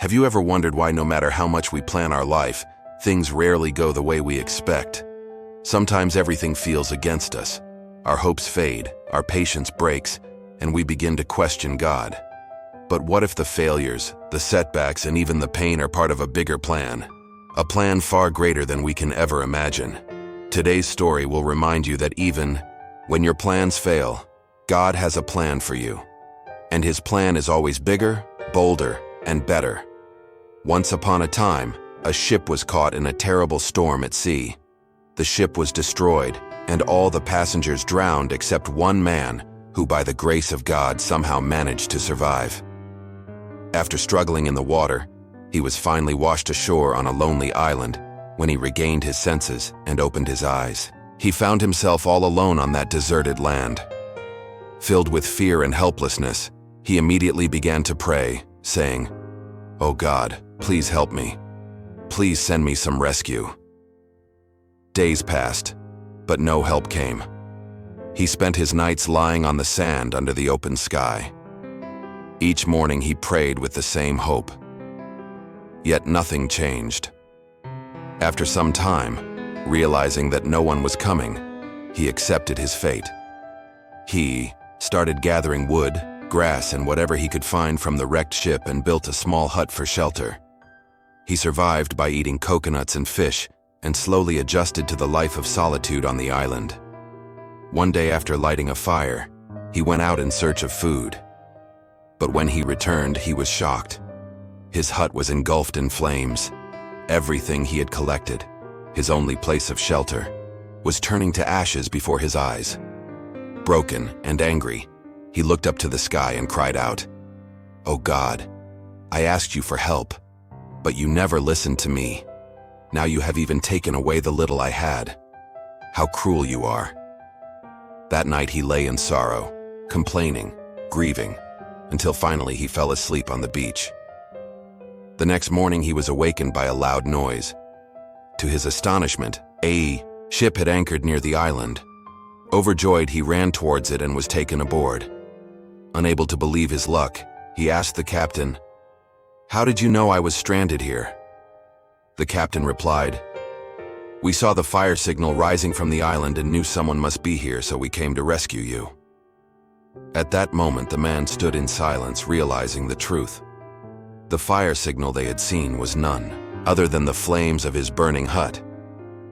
Have you ever wondered why no matter how much we plan our life, things rarely go the way we expect? Sometimes everything feels against us. Our hopes fade, our patience breaks, and we begin to question God. But what if the failures, the setbacks, and even the pain are part of a bigger plan? A plan far greater than we can ever imagine. Today's story will remind you that even when your plans fail, God has a plan for you. And His plan is always bigger, bolder, and better. Once upon a time, a ship was caught in a terrible storm at sea. The ship was destroyed, and all the passengers drowned except one man, who by the grace of God somehow managed to survive. After struggling in the water, he was finally washed ashore on a lonely island. When he regained his senses and opened his eyes, he found himself all alone on that deserted land. Filled with fear and helplessness, he immediately began to pray, saying, "Oh God, please help me. Please send me some rescue." Days passed, but no help came. He spent his nights lying on the sand under the open sky. Each morning he prayed with the same hope. Yet nothing changed. After some time, realizing that no one was coming, he accepted his fate. He started gathering wood, grass, and whatever he could find from the wrecked ship and built a small hut for shelter. He survived by eating coconuts and fish and slowly adjusted to the life of solitude on the island. One day after lighting a fire, he went out in search of food. But when he returned, he was shocked. His hut was engulfed in flames. Everything he had collected, his only place of shelter, was turning to ashes before his eyes. Broken and angry, he looked up to the sky and cried out, "Oh God, I asked you for help, but you never listened to me. Now you have even taken away the little I had. How cruel you are." That night he lay in sorrow, complaining, grieving, until finally he fell asleep on the beach. The next morning he was awakened by a loud noise. To his astonishment, a ship had anchored near the island. Overjoyed, he ran towards it and was taken aboard. Unable to believe his luck, he asked the captain, "How did you know I was stranded here?" The captain replied, "We saw the fire signal rising from the island and knew someone must be here, so we came to rescue you." At that moment, the man stood in silence, realizing the truth. The fire signal they had seen was none other than the flames of his burning hut.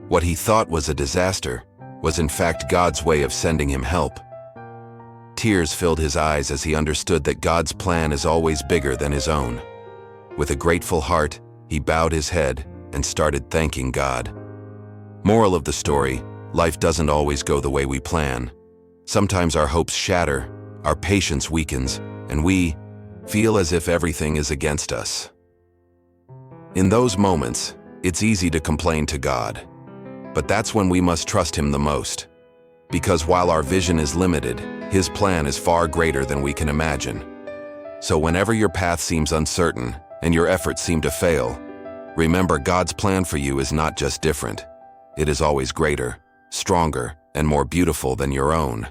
What he thought was a disaster was in fact God's way of sending him help. Tears filled his eyes as he understood that God's plan is always bigger than his own. With a grateful heart, he bowed his head and started thanking God. Moral of the story: life doesn't always go the way we plan. Sometimes our hopes shatter, our patience weakens, and we feel as if everything is against us. In those moments, it's easy to complain to God. But that's when we must trust Him the most. Because while our vision is limited, His plan is far greater than we can imagine. So whenever your path seems uncertain and your efforts seem to fail, remember God's plan for you is not just different. It is always greater, stronger, and more beautiful than your own.